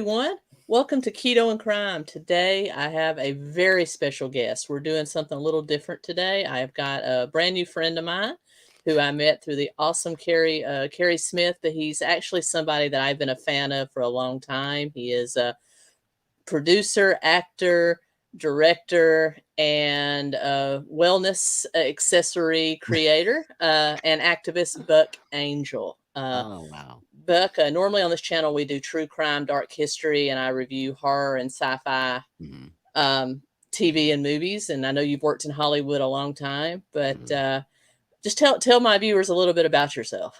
everyone. Welcome to Keto and Crime. Today, I have a very special guest. We're doing something a little different today. I have got a brand new friend of mine who I met through the awesome Kārrie Smith, but he's actually somebody that I've been a fan of for a long time. He is a producer, actor, director, and wellness accessory creator and activist Buck Angel. Oh, wow. Buck, normally on this channel, we do true crime, dark history, and I review horror and sci-fi TV and movies. And I know you've worked in Hollywood a long time, but just tell my viewers a little bit about yourself.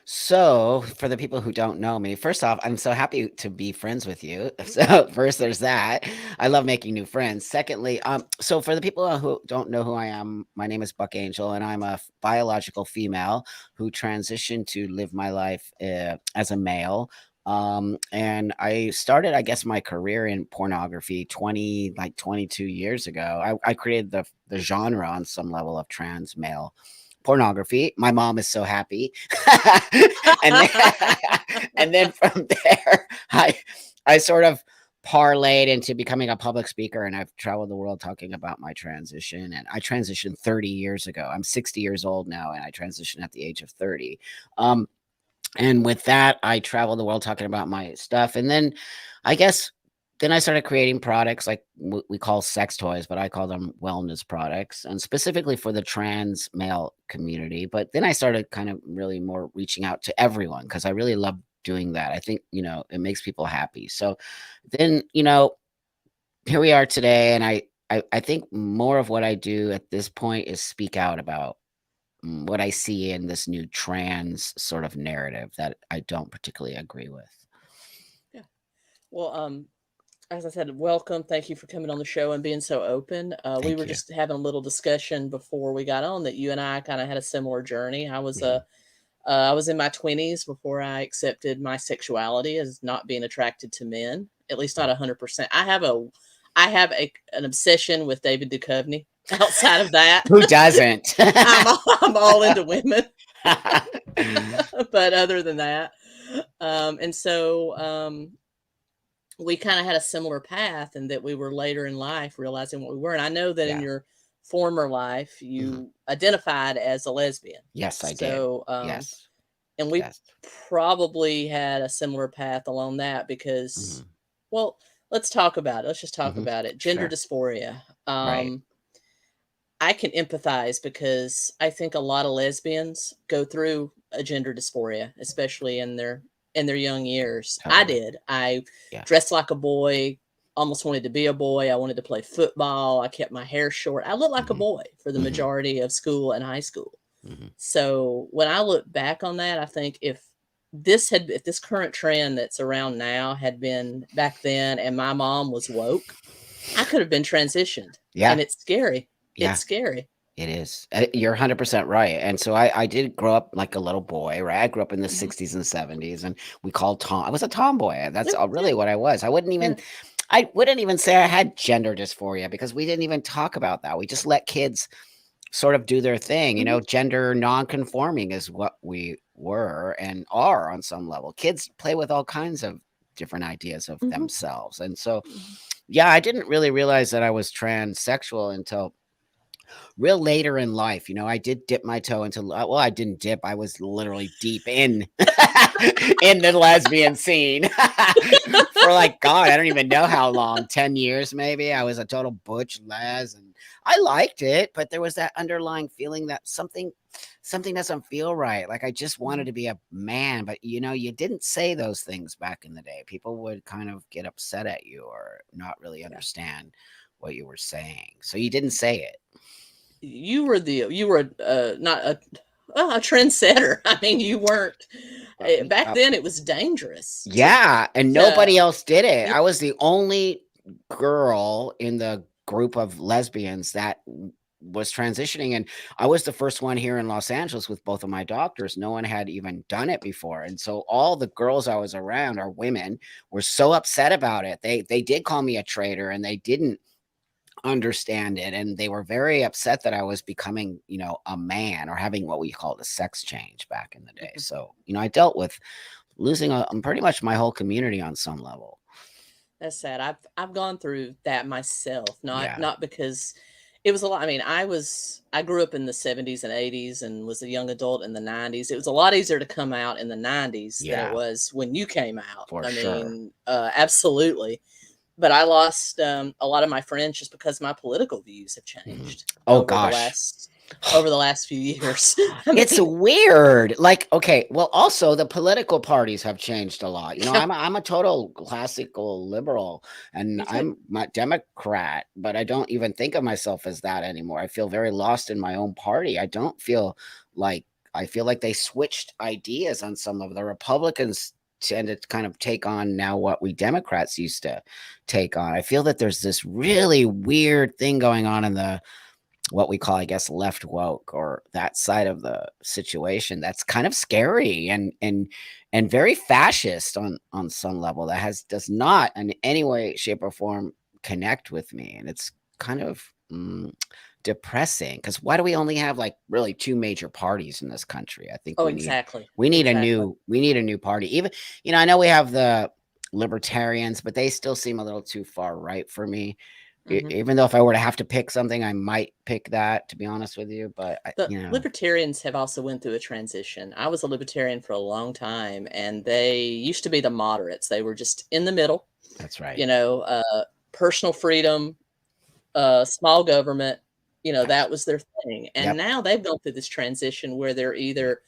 So, for the people who don't know me, first off, I'm so happy to be friends with you. So, first, there's that. I love making new friends. Secondly, so for the people who don't know who I am, my name is Buck Angel, and I'm a biological female who transitioned to live my life as a male. And I started, I guess, my career in pornography 22 years ago. I created the genre on some level of trans male pornography. My mom is so happy. and then from there, I sort of parlayed into becoming a public speaker, and I've traveled the world talking about my transition. And I transitioned 30 years ago. I'm 60 years old now, and I transitioned at the age of 30. And with that, I traveled the world talking about my stuff. And then I guess then I started creating products like we call sex toys, but I call them wellness products, and specifically for the trans male community. But then I started kind of really more reaching out to everyone because I really love doing that. I think, it makes people happy. So then, here we are today. And I think more of what I do at this point is speak out about what I see in this new trans sort of narrative that I don't particularly agree with. Yeah. Well, as I said, welcome. Thank you for coming on the show and being so open. We were just having a little discussion before we got on that you and I kind of had a similar journey. I was I was in my 20s before I accepted my sexuality as not being attracted to men, at least not 100%. I have an obsession with David Duchovny. Outside of that, who doesn't? I'm all into women. But other than that, and so we kind of had a similar path, and that we were later in life realizing what we were. And I know that in your former life, you identified as a lesbian. Yes, I did. Yes. And we probably had a similar path along that because, well, let's talk about it. Let's just talk about it. Gender dysphoria. Right. I can empathize because I think a lot of lesbians go through a gender dysphoria, especially in their young years. Totally. I did. I dressed like a boy, almost wanted to be a boy. I wanted to play football. I kept my hair short. I looked like a boy for the majority of school and high school. So when I look back on that, I think if this current trend that's around now had been back then and my mom was woke, I could have been transitioned. Yeah. And it's scary. Yeah. It's scary. It is. You're 100% right. And so I did grow up like a little boy, right? I grew up in the 60s and 70s, and we called I was a tomboy. That's really what I was. I wouldn't even say I had gender dysphoria because we didn't even talk about that. We just let kids sort of do their thing. Gender non-conforming is what we were and are on some level. Kids play with all kinds of different ideas of themselves. And so, I didn't really realize that I was transsexual until real later in life. I did dip my toe into, well, I didn't dip. I was literally deep in the lesbian scene for God, I don't even know how long, 10 years maybe. I was a total butch les, and I liked it, but there was that underlying feeling that something doesn't feel right. Like I just wanted to be a man, but you didn't say those things back in the day. People would kind of get upset at you or not really understand what you were saying. So you didn't say it. You were not a trendsetter. I mean, you weren't back then. It was dangerous. Yeah. And nobody else did it. I was the only girl in the group of lesbians that was transitioning. And I was the first one here in Los Angeles with both of my doctors. No one had even done it before. And so all the girls I was around, or women, were so upset about it. They did call me a traitor, and they didn't understand it, and they were very upset that I was becoming a man or having what we called a sex change back in the day. So I dealt with losing pretty much my whole community on some level. That's sad. I've gone through that myself, Yeah. not because it was a lot. I mean, I grew up in the 70s and 80s and was a young adult in the 90s. It was a lot easier to come out in the 90s than it Yeah. was when you came out. For I sure. mean, absolutely. But I lost a lot of my friends just because my political views have changed Oh over the gosh. last few years. It's weird. Like, okay, well, also the political parties have changed a lot. You know, I'm a total classical liberal, and I'm a Democrat, but I don't even think of myself as that anymore. I feel very lost in my own party. I don't feel like I feel like they switched ideas on some of the Republicans tend to kind of take on now what we Democrats used to take on. I feel that there's this really weird thing going on in the what we call, I guess, left woke or that side of the situation that's kind of scary and very fascist on some level that does not in any way, shape, or form connect with me. And it's kind of depressing because why do we only have like really two major parties in this country? I think we need a new party. Even, you know, I know we have the libertarians, but they still seem a little too far right for me. Even though if I were to have to pick something, I might pick that, to be honest with you. But you know, libertarians have also went through a transition. I was a libertarian for a long time, and they used to be the moderates. They were just in the middle. That's right. You know, personal freedom, small government. You know, that was their thing. And now they've gone through this transition where they're either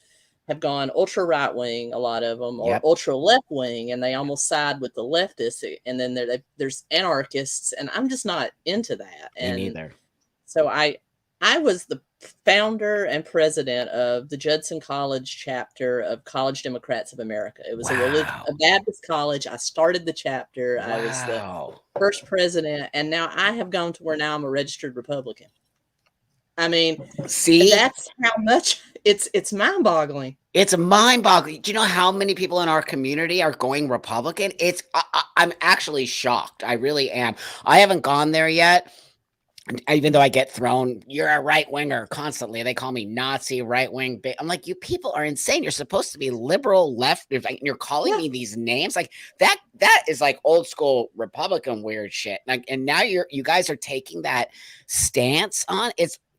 have gone ultra right wing, a lot of them, or ultra left wing, and they almost side with the leftists. And then there's anarchists, and I'm just not into that. And me neither. So I was the founder and president of the Judson College chapter of College Democrats of America. It was a Baptist college. I started the chapter. I was the first president, and now I have gone to where now I'm a registered Republican. I mean, see, that's how much it's mind-boggling. It's mind-boggling. Do you know how many people in our community are going Republican? I'm actually shocked. I really am. I haven't gone there yet. Even though I get thrown, you're a right winger constantly. They call me Nazi, right wing. I'm like, you people are insane. You're supposed to be liberal, left. You're calling me these names. Like that is like old school Republican weird shit. Like, and now you guys are taking that stance on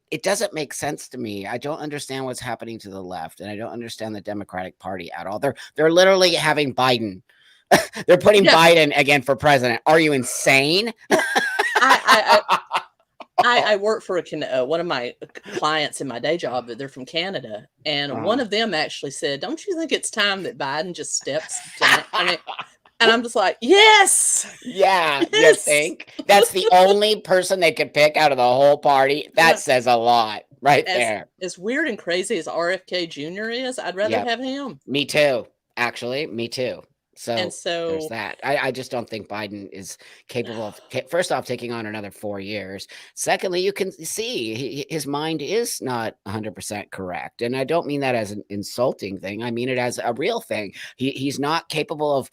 it doesn't make sense to me. I don't understand what's happening to the left, and I don't understand the Democratic Party at all. They're literally having Biden. They're putting Biden again for president. Are you insane? I work for one of my clients in my day job. They're from Canada, and one of them actually said, "Don't you think it's time that Biden just steps down?" I mean, and I'm just like, yes. Yeah, you think? That's the only person they could pick out of the whole party? That says a lot right there. As weird and crazy as RFK Jr. is, I'd rather have him. Me too. Actually, me too. So there's that. I just don't think Biden is capable of, first off, taking on another 4 years. Secondly, you can see his mind is not 100% correct. And I don't mean that as an insulting thing. I mean it as a real thing. He's not capable of,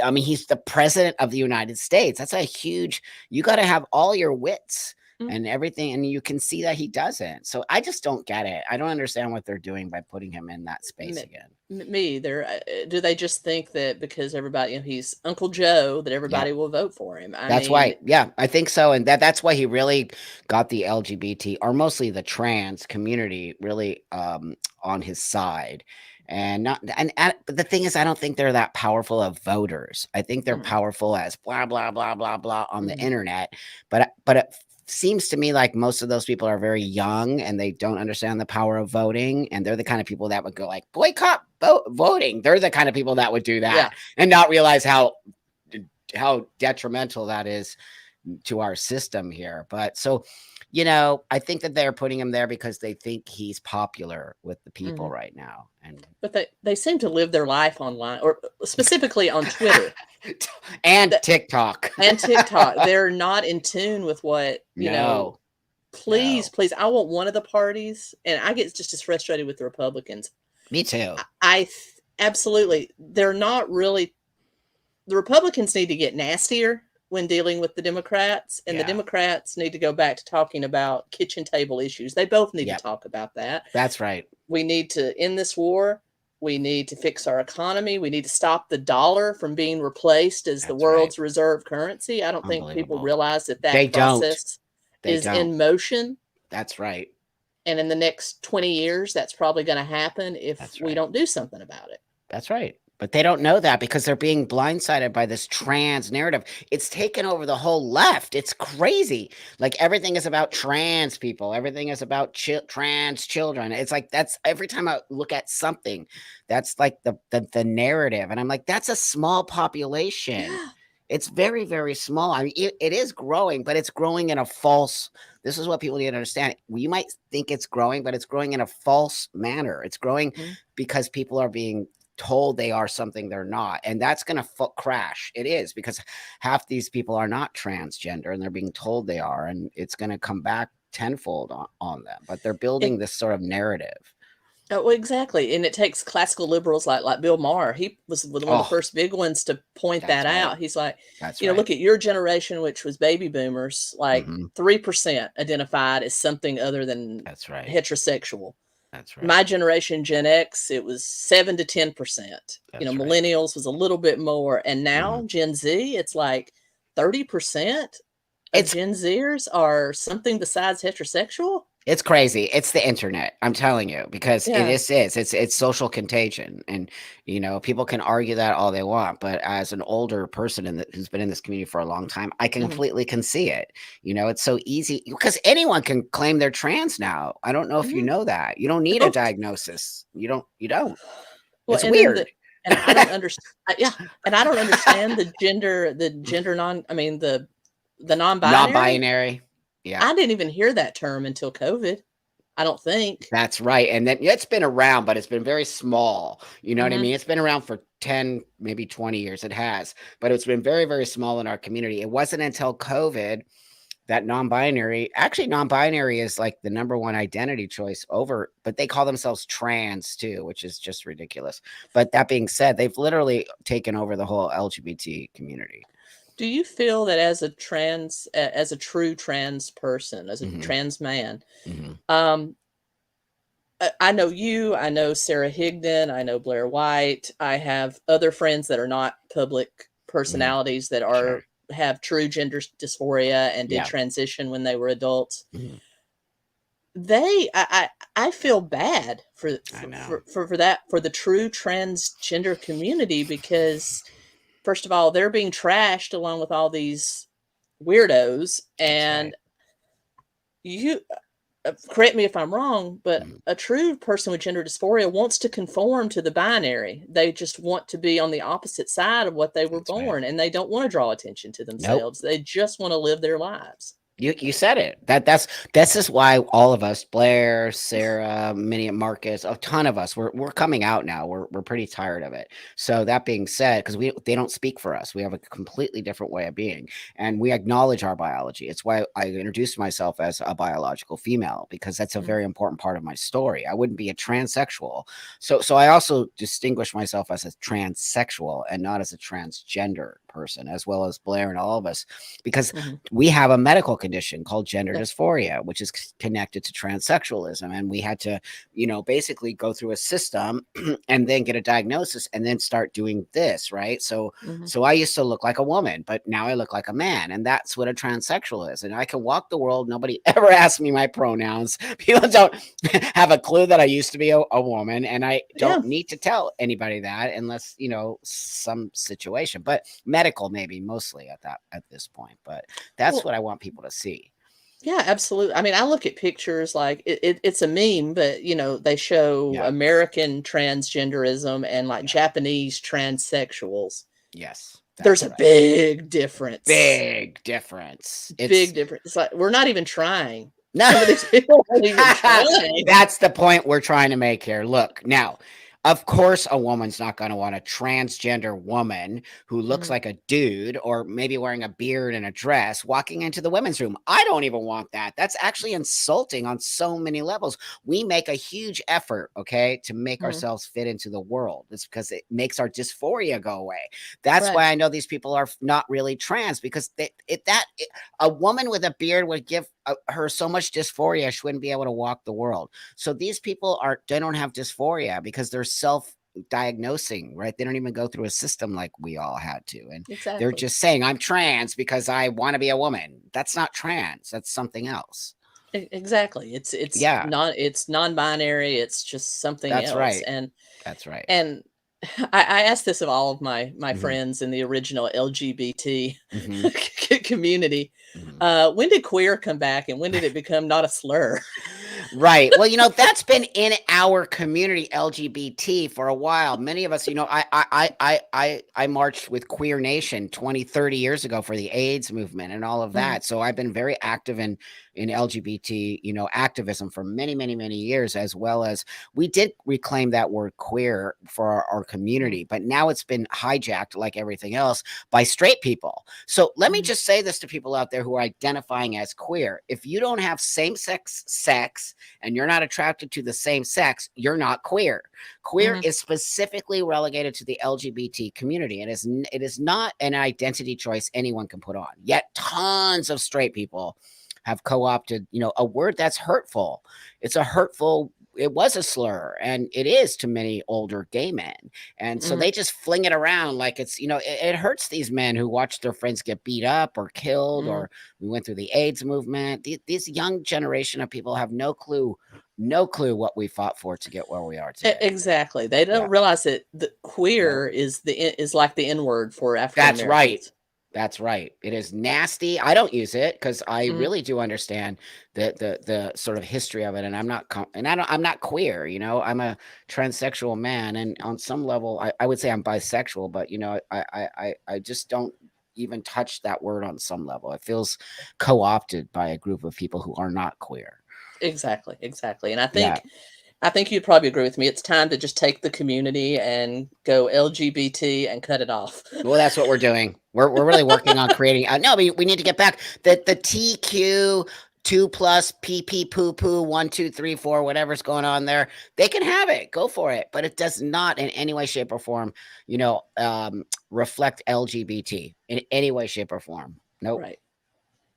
I mean, he's the president of the United States. That's a huge, you got to have all your wits and everything. And you can see that he doesn't. So I just don't get it. I don't understand what they're doing by putting him in that space again. Me either. Do they just think that because everybody, he's Uncle Joe, that everybody will vote for him? That's why. Yeah, I think so. And that's why he really got the LGBT or mostly the trans community really on his side. And but the thing is, I don't think they're that powerful of voters. I think they're powerful as blah, blah, blah, blah, blah on the internet. But it seems to me like most of those people are very young and they don't understand the power of voting. And they're the kind of people that would go like, boycott voting. They're the kind of people that would do that and not realize how detrimental that is to our system here. But so, I think that they're putting him there because they think he's popular with the people right now. But they seem to live their life online, or specifically on Twitter and TikTok. They're not in tune with what Please, I want one of the parties, and I get just as frustrated with the Republicans. Me too. Absolutely. They're not really. The Republicans need to get nastier when dealing with the Democrats, and the Democrats need to go back to talking about kitchen table issues. They both need to talk about that. That's right. We need to end this war. We need to fix our economy. We need to stop the dollar from being replaced as the That's right. world's reserve currency. I don't think people Unbelievable. realize that They that don't. process They is don't. in motion. That's right. And in the next 20 years, that's probably going to happen if That's we right. don't do something about it. That's right. But they don't know that because they're being blindsided by this trans narrative. It's taken over the whole left. It's crazy. Like everything is about trans people. Everything is about trans children. It's like that's every time I look at something, that's like the narrative. And I'm like, that's a small population. Yeah. It's very, very small. I mean, it is growing, but it's growing in a false. This is what people need to understand. You might think it's growing, but it's growing in a false manner. It's growing because people are being told they are something they're not, and that's going to crash. It is, because half these people are not transgender and they're being told they are, and it's going to come back tenfold on them. But they're building this sort of narrative. Oh, well, exactly. And it takes classical liberals like Bill Maher. He was one of the first big ones to point that out. He's like, look at your generation, which was baby boomers, like 3% identified as something other than heterosexual. That's right. My generation, Gen X, it was 7 to 10%. Millennials was a little bit more. And now Gen Z, it's like 30% of Gen Zers are something besides heterosexual. It's crazy. It's the internet. I'm telling you, because it's social contagion. And, people can argue that all they want. But as an older person who's been in this community for a long time, I completely can see it. It's so easy because anyone can claim they're trans now. I don't know if you know that. You don't need a diagnosis. You don't. Well, it's weird. And I don't understand. And I don't understand the non-binary. Non-binary. Yeah. I didn't even hear that term until COVID. I don't think. That's right. And then it's been around, but it's been very small. You know what I mean? It's been around for 10, maybe 20 years. It has, but it's been very, very small in our community. It wasn't until COVID that non-binary is like the #1 identity choice but they call themselves trans too, which is just ridiculous. But that being said, they've literally taken over the whole LGBT community. Do you feel that as a true trans person, as a trans man, I know you, I know Sarah Higdon, I know Blair White, I have other friends that are not public personalities that have true gender dysphoria and did transition when they were adults. I feel bad for the true transgender community, because first of all, they're being trashed along with all these weirdos. And you, correct me if I'm wrong, but a true person with gender dysphoria wants to conform to the binary. They just want to be on the opposite side of what they were born, and they don't want to draw attention to themselves. They just want to live their lives. You said it. This is why all of us, Blair, Sarah, Minnie, Marcus, a ton of us, we're coming out now. We're pretty tired of it. So that being said, because they don't speak for us, we have a completely different way of being, and we acknowledge our biology. It's why I introduced myself as a biological female, because that's a very important part of my story. I wouldn't be a transsexual. So I also distinguish myself as a transsexual and not as a transgender person, as well as Blair and all of us, because we have a medical condition called gender dysphoria, which is connected to transsexualism. And we had to, basically go through a system and then get a diagnosis and then start doing this, right? So I used to look like a woman, but now I look like a man. And that's what a transsexual is. And I can walk the world. Nobody ever asked me my pronouns. People don't have a clue that I used to be a woman. And I don't need to tell anybody that unless, some situation, but medical maybe mostly at this point. But that's what I want people to see. Yeah, absolutely. I mean, I look at pictures like it's a meme, but they show American transgenderism and like Japanese transsexuals. Yes. There's a big difference. Big difference. Big difference. It's like we're not even trying. No. Some of these people aren't even trying. That's the point we're trying to make here. Look, now, of course, a woman's not going to want a transgender woman who looks like a dude or maybe wearing a beard and a dress walking into the women's room. I don't even want that. That's actually insulting on so many levels. We make a huge effort, to make ourselves fit into the world. It's because it makes our dysphoria go away. That's why I know these people are not really trans, because a woman with a beard would give her so much dysphoria, she wouldn't be able to walk the world. So these people they don't have dysphoria because they're diagnosing, right? They don't even go through a system like we all had to. And they're Exactly. just saying, I'm trans because I want to be a woman. That's not trans. That's something else. Exactly. It's Yeah, not, it's non-binary. It's just something that's else. right. That's right. And I asked this of all of my Hmm. friends in the original LGBT Hmm. community. Hmm. When did queer come back, and when did it become not a slur? Right. Well, that's been in our community, LGBT, for a while. Many of us, I marched with Queer Nation 20, 30 years ago for the AIDS movement and all of Mhm. that. So I've been very active in LGBT, activism for many, many, many years, as well as we did reclaim that word queer for our community, but now it's been hijacked like everything else by straight people. So let me Mhm. just say this to people out there who are identifying as queer. If you don't have same-sex sex and you're not attracted to the same sex, you're not queer. Queer Mhm. is specifically relegated to the LGBT community. It is not an identity choice anyone can put on. Yet tons of straight people have co-opted, a word that's hurtful. It was a slur, and it is to many older gay men. And so Mhm. they just fling it around like it's, it hurts these men who watch their friends get beat up or killed, Mhm. or we went through the AIDS movement. These young generation of people have no clue what we fought for to get where we are today. Exactly. They Yeah. don't realize that the No. queer is like the N word for African That's right. Americans. That's right. It is nasty. I don't use it because I Mhm. really do understand the sort of history of it, and I'm not queer. I'm a transsexual man, and on some level, I would say I'm bisexual, but I just don't even touch that word on some level. It feels co-opted by a group of people who are not queer. Exactly. Exactly. And Yeah. I think you'd probably agree with me. It's time to just take the community and go LGBT and cut it off. Well, that's what we're doing. We're really working on creating. No, we need to get back the TQ 2+ PP poo poo 1 2 3 4 whatever's going on there. They can have it. Go for it. But it does not in any way, shape, or form, reflect LGBT in any way, shape, or form. Nope. Right.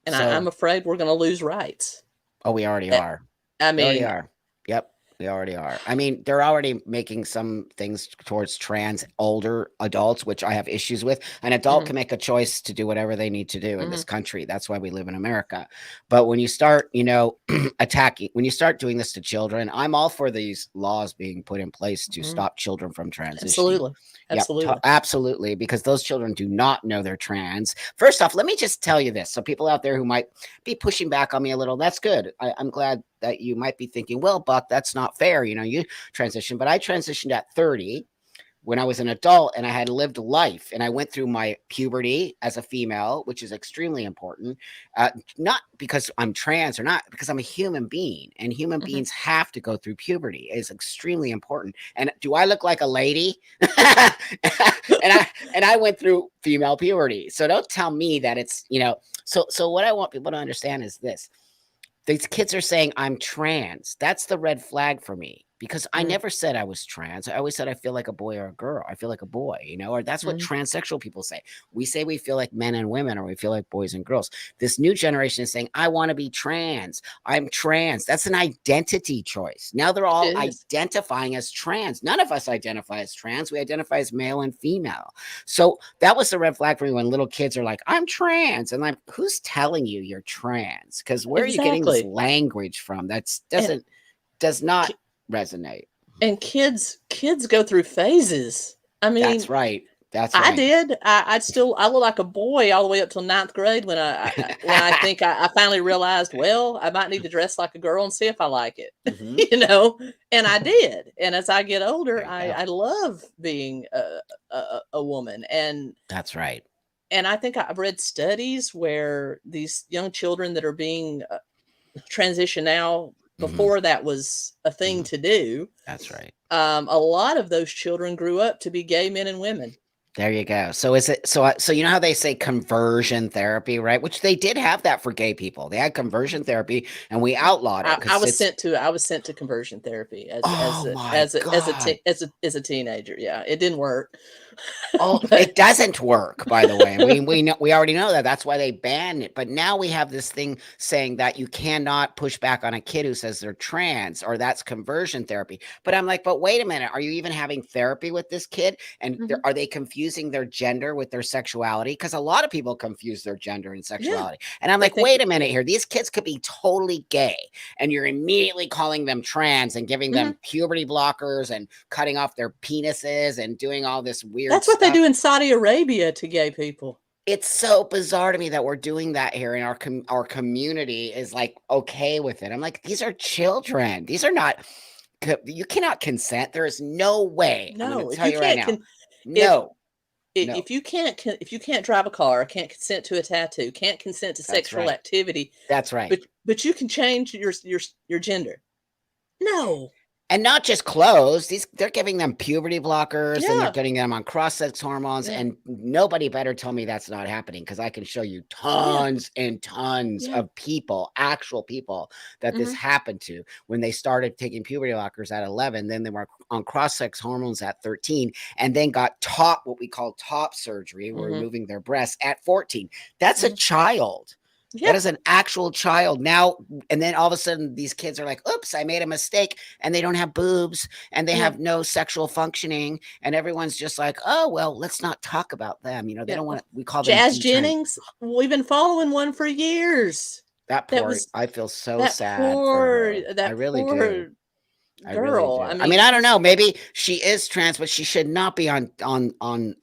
And I'm So, afraid we're going to lose rights. oh, we already Eh, are. I We already mean, are. Yep. We already are. I mean, they're already making some things towards trans older adults, which I have issues with. An adult mhm, can make a choice to do whatever they need to do in this mhm, country. That's why we live in America. But when you start, when you start doing this to children, I'm all for these laws being put in place to mhm. stop children from transitioning. Absolutely. Yep, Absolutely. absolutely, because those children do not know they're trans. First off, let me just tell you this. So people out there who might be pushing back on me a little, that's good. I'm glad that you might be thinking, well, Buck, that's not fair. You transitioned, but I transitioned at 30 when I was an adult and I had lived life and I went through my puberty as a female, which is extremely important. Not because I'm trans or not, because I'm a human being, and human Mhm. beings have to go through puberty. It is extremely important. And do I look like a lady? and I went through female puberty. So don't tell me that it's, so what I want people to understand is this. These kids are saying I'm trans. That's the red flag for me, because I Mhm. never said I was trans. I always said I feel like a boy or a girl. I feel like a boy, or that's what Mhm. transsexual people say. We say we feel like men and women, or we feel like boys and girls. This new generation is saying, I want to be trans. I'm trans. That's an identity choice. Now they're all It is. identifying as trans. None of us identify as trans. We identify as male and female. So that was the red flag for me when little kids are like, I'm trans. And I'm like, who's telling you you're trans? Because where are you getting this Exactly. language from? That And does not ki resonate. kids go through phases. I That's mean, right. That's I right. did. I look like a boy all the way up till ninth grade when I think I finally realized, well, I might need to dress like a girl and see if I like it, Hmm. and I did. And as I get older, There you go. I love being a woman, That's right. and I think I've read studies where these young children that are being transitioned now, Hmm. before that was a thing Hmm. to do, That's right. a lot of those children grew up to be gay men and women. There you go. So is it so you know how they say conversion therapy, right? Which they did have that for gay people. They had conversion therapy and we outlawed it I because was it's sent to conversion therapy oh my God. as a teenager. Yeah, it didn't work. Oh, But it doesn't work, by the way. We already know that. That's why they banned it. But now we have this thing saying that you cannot push back on a kid who says they're trans or that's conversion therapy. But I'm like, but wait a minute. Are you even having therapy with this kid? And Mhm. are they confusing their gender with their sexuality? Because a lot of people confuse their gender and Yeah, sexuality. And I'm they like, think wait a it's minute weird. here. These kids could be totally gay. And you're immediately calling them trans and giving Mhm. them puberty blockers and cutting off their penises and doing all this weird That's what they stuff. do in Saudi Arabia to gay people. It's so bizarre to me that we're doing that here in our community is like okay with it. I'm like, these are children. These are not. You cannot consent. There is no way. I'm going to No, if tell you you right can't now. if No, no. if you can't drive a car, can't consent to a tattoo, can't consent to That's sexual right. activity, That's right. but you can change your gender. No. And not just clothes. They're giving them puberty blockers and they're Yeah. getting them on cross-sex hormones. Yeah. And nobody better tell me that's not happening because I can show you Yeah. tons and tons Yeah. of people, actual people that this Mhm. happened to when they started taking puberty blockers at 11. Then they were on cross-sex hormones at 13 and then got top, what we call top surgery, Mhm. removing their breasts at 14. That's a Mhm. child. That Yeah. is an actual child now. And then all of a sudden, these kids are like, oops, I made a mistake. And they don't have boobs and they Yeah. have no sexual functioning. And everyone's just like, oh, well, let's not talk about them. You know, they Yeah. don't want Well, to, we call them Jazz detrans. Jennings, we've been following one for years. That That poor, was I feel so sad for her. I that really do. poor I really girl. do. I I mean, mean, I don't she's know. Maybe she is trans, but she should not be on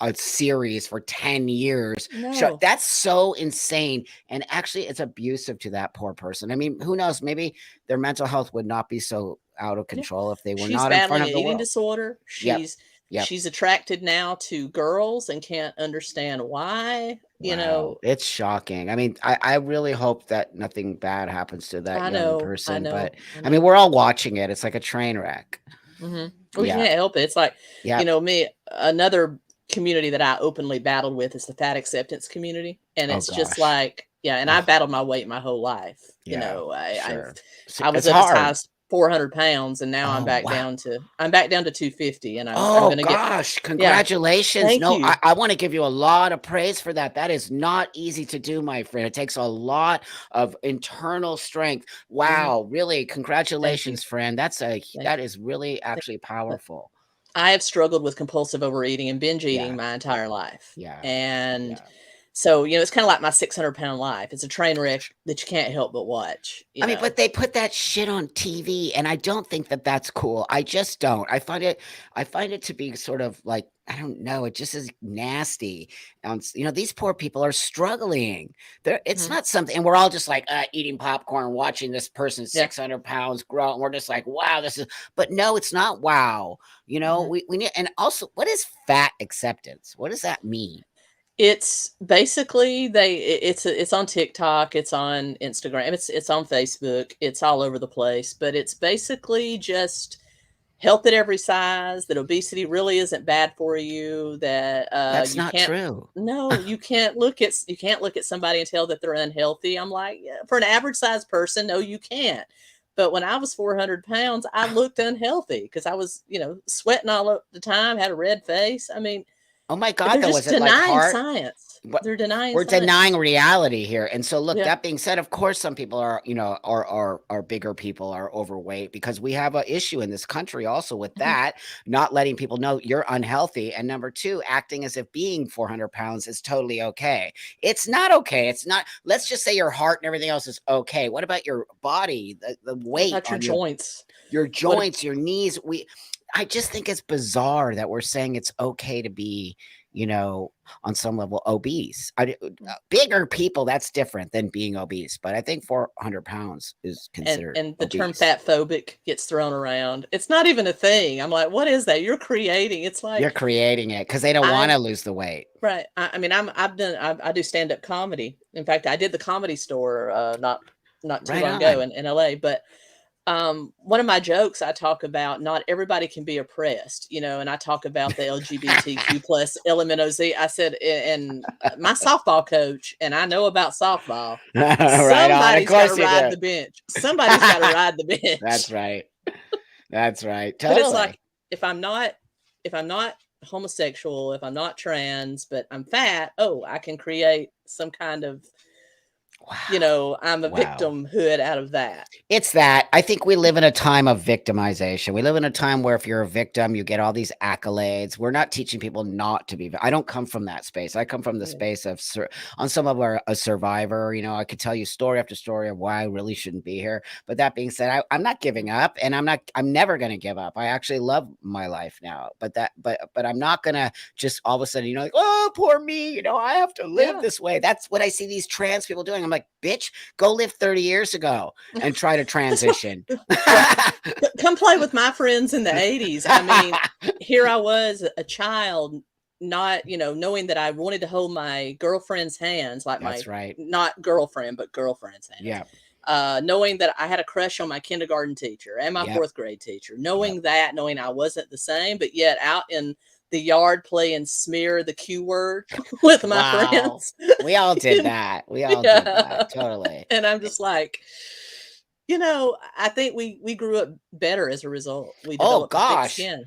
a series for 10 years. no. That's so insane. And actually, it's abusive to that poor person. I mean, who knows? Maybe their mental health would not be so out of Yeah. control if they were She's not in front battling an of the eating world. disorder. Yep. Yep. She's attracted now to girls and can't understand why, Wow. It's shocking. I mean, I really hope that nothing bad happens to that young I person. know, But I I mean, know. we're all watching it. It's like a train wreck. We Yeah. can't help it. It's like, Yep. me, another community that I openly battled with is the fat acceptance community. And Oh it's just gosh. like, yeah, and I Oh, battled my weight my whole life. yeah. I've Sure. I was It's up as high hard. as 400 pounds and now Oh wow. I'm back down to 250 and I'm Oh gonna get gosh, yeah, congratulations. thank No, you. I want to give you a lot of praise for that. That is not easy to do, my friend. It takes a lot of internal strength. Mhm. Wow, really, Thank you. congratulations, friend. Thank That is really thank actually but powerful. I have struggled with compulsive overeating and binge eating Yeah, my entire life. yeah, And yeah. so, it's kinda like my 600-pound life. It's a train wreck that you can't help but watch, I mean, but they put that shit on TV, and I don't think that that's cool. I just don't. I find it to be sort of like, I don't know, it just is nasty. These poor people are struggling. It's Mhm. not something, and we're all just like eating popcorn, watching this person Yeah. 600 pounds grow, and we're just like, wow, this is. But no, it's not. Wow, Mhm. we need, and also, what is fat acceptance? What does that mean? It's basically it's on TikTok, it's on Instagram, it's on Facebook, it's all over the place, but it's basically just health at every size, that obesity really isn't bad for you, that, That's you not can't true. no, you can't look at somebody and tell that they're unhealthy. I'm like, "Yeah, for an average sized person, no, you can't." But when I was 400 pounds, I looked unhealthy because I was, sweating all the time, had a red face. I mean, Oh my God, they're though, was just it like denying hard? science. What They're denying we're science. denying reality here. And so look, Yeah. that being said, of course, some people are, are bigger people are overweight because we have an issue in this country also with Mhm. that, not letting people know you're unhealthy. And number two, acting as if being 400 pounds is totally okay. It's not okay. It's not, let's just say your heart and everything else is okay. What about your body, the What weight about your on joints? your What ab joints, your knees? I just think it's bizarre that we're saying it's okay to be, you know, on some level obese. Bigger people, that's different than being obese. But I think 400 pounds is considered and the term obese. fat phobic gets thrown around. It's not even a thing. I'm like, "What is that?" You're creating it's You're like, creating it because they don't want I to lose the weight. right. I mean, I do stand-up comedy. In fact, I did the Comedy Store, not too Right long ago on. in LA, but one of my jokes, I talk about not everybody can be oppressed, and I talk about the LGBTQ plus LMNOZ. I said, and my softball coach, and I know about softball. Right on. Of Somebody's got to course you ride do. the bench. Somebody's got to ride the That's bench. right. That's right. But it's like Totally. if I'm not if I'm not homosexual, if I'm not trans, but I'm fat, oh, I can create some kind of, I'm a victimhood out of that. It's that. I think we live in a time of victimization. We live in a time where if you're a victim, you get all these accolades. We're not teaching people not to be. I don't come from that space. I come from the space of, on some level, a survivor. I could tell you story after story of why I really shouldn't be here. But that being said, I'm not giving up, and I'm never going to give up. I actually love my life now. But I'm not going to just all of a sudden, like, oh, poor me. I have to live this way. That's what I see these trans people doing. I'm like, bitch, go live 30 years ago and try to transition. Come play with my friends in the 80s. I mean, here I was, a child, not, knowing that I wanted to hold my girlfriend's hands, like not girlfriend, but girlfriend's hands. Yeah. Knowing that I had a crush on my kindergarten teacher and my fourth grade teacher, knowing knowing I wasn't the same, but yet out in the yard playing smear the Q word with my friends. We all did that. We all did that. Totally. And I'm just like, I think we grew up better as a result. We developed thick skin.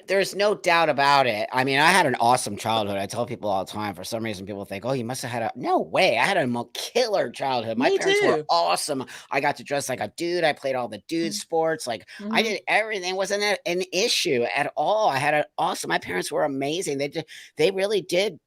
There's no doubt about it. I mean, I had an awesome childhood. I tell people all the time. For some reason, people think, "Oh, you must have had no way." I had a killer childhood. My parents were awesome. I got to dress like a dude. I played all the dude sports. Like I did everything. Wasn't an issue at all. I had an awesome. My parents were amazing. They really did.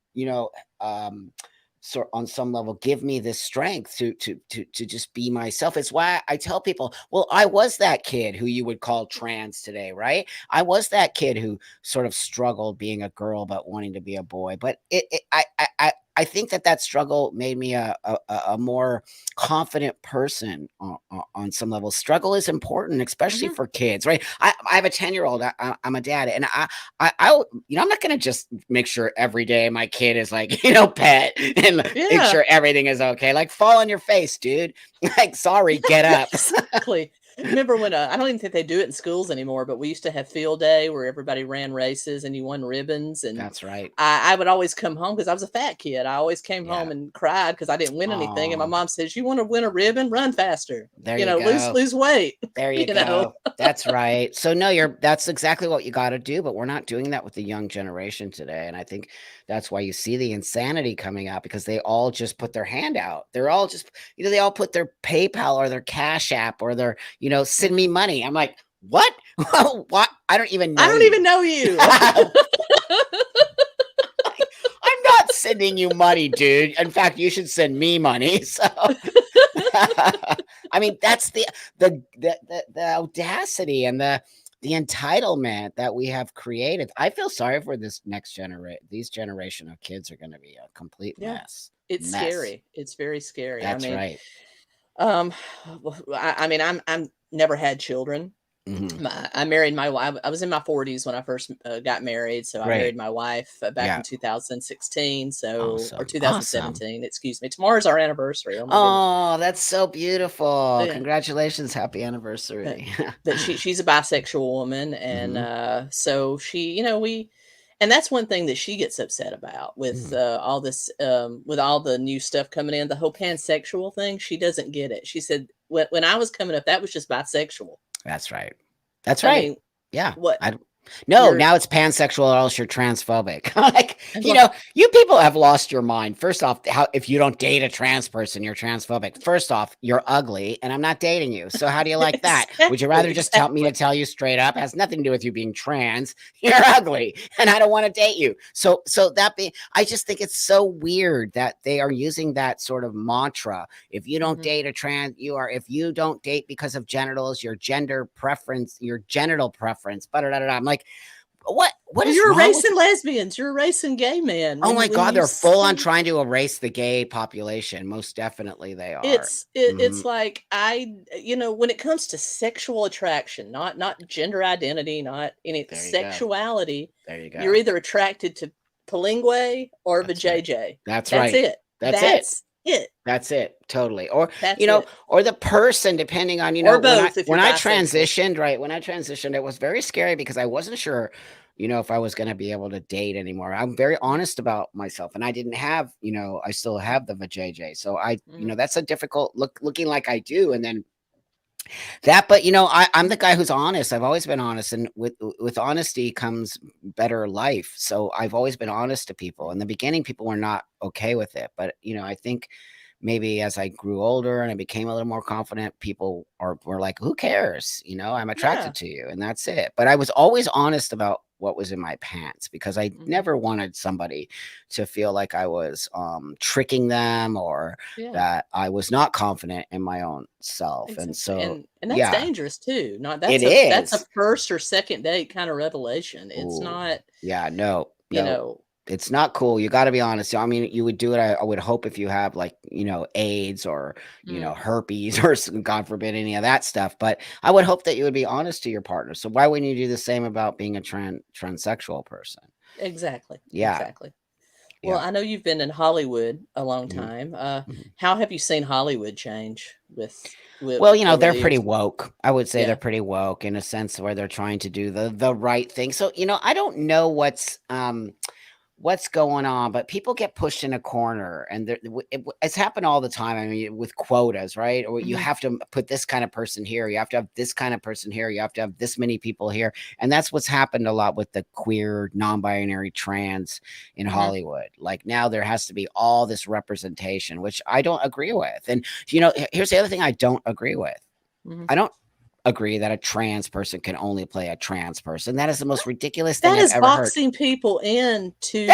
So on some level, give me this strength to just be myself. It's why I tell people, well, I was that kid who you would call trans today, right? I was that kid who sort of struggled being a girl but wanting to be a boy. But I think that struggle made me a more confident person on some level. Struggle is important, especially for kids, right? I have a 10-year-old. I'm a dad, and I'm not going to just make sure every day my kid is like, pet and make sure everything is okay. Like, fall on your face, dude. Like, sorry, get up. Exactly. Remember when I don't even think they do it in schools anymore, but we used to have field day where everybody ran races and you won ribbons. And that's right. I would always come home because I was a fat kid. I always came home and cried because I didn't win anything. And my mom says, "You want to win a ribbon? Run faster. There you go. Lose weight." There you go. That's right. So no, that's exactly what you got to do. But we're not doing that with the young generation today. And I think that's why you see the insanity coming out, because they all just put their hand out. They're all just, they all put their PayPal or their Cash App or their, send me money. I'm like, what? What? I don't even know you. I'm not sending you money, dude. In fact, you should send me money. So I mean, that's the audacity and the entitlement that we have created. I feel sorry for this next generation of kids are going to be a complete mess. It's scary. It's very scary. That's right. I mean, I'm never had children. I married my wife. I was in my 40s when I first got married. So I married my wife back in 2016. So, or 2017, excuse me. Tomorrow's our anniversary. Oh, that's so beautiful. Yeah. Congratulations. Happy anniversary. But she's a bisexual woman. And so she, and that's one thing that she gets upset about with all this, with all the new stuff coming in, the whole pansexual thing. She doesn't get it. She said, when I was coming up, that was just bisexual. That's right. That's right. Mean, yeah. Now it's pansexual or else you're transphobic. Like, you people have lost your mind. First off, if you don't date a trans person, you're transphobic. First off, you're ugly and I'm not dating you. So how do you like that? Would you rather just tell me to tell you straight up? It has nothing to do with you being trans. You're ugly and I don't want to date you. So I just think it's so weird that they are using that sort of mantra. If you don't date a trans, if you don't date because of genitals, your gender preference, your genital preference, I'm like, what is you're wrong erasing lesbians, you're erasing gay men. Oh my God, they're full on trying to erase the gay population. Most definitely they are. It's like when it comes to sexual attraction, not gender identity, not any sexuality, there you go. You're either attracted to 𝗙𝗂𝗃 or vajayjay. Right. That's it. That's it. Totally. Or, or the person, depending on, or both, when I transitioned, it was very scary because I wasn't sure, if I was going to be able to date anymore. I'm very honest about myself and I didn't have, I still have the vajayjay. So that's a difficult looking like I do. And then That, but you know, I'm the guy who's honest. I've always been honest, and with honesty comes better life. So I've always been honest to people. In the beginning, people were not okay with it, but you know, I think maybe as I grew older and I became a little more confident, people were like, "Who cares?" You know, I'm Yeah. attracted to you, and that's it. But I was always honest about what was in my pants because I Mhm. never wanted somebody to feel like I was tricking them or Yeah. that I was not confident in my own self. And Exactly, so, and that's yeah, dangerous too. Not it that's a is. first or second date kind of revelation. It's Ooh, not, yeah, no, you no, know. it's not cool. You got to be honest. I mean, you would do it. I would hope if you have like, you know, AIDS or, you know, Mm, herpes or God forbid any of that stuff. But I would hope that you would be honest to your partner. So why wouldn't you do the same about being a transsexual person? exactly, Yeah, exactly. Well, yeah. I know you've been in Hollywood a long Mhm, time. mhm. How have you seen Hollywood change with Well, you know, over they're the pretty years? woke. I would say they're Yeah. pretty woke in a sense where they're trying to do the right thing. So, you know, I don't know what's going on, but people get pushed in a corner, and it's happened all the time. I mean, with quotas, right? Or you Mhm. have to put this kind of person here, you have to have this kind of person here, you have to have this many people here, and that's what's happened a lot with the queer, non-binary, trans in Mhm. Hollywood. Like now, there has to be all this representation, which I don't agree with. And you know, here's the other thing I don't agree with. Mhm. I don't agree that a trans person can only play a trans person. That is the most ridiculous thing That I've is ever heard. boxing people That into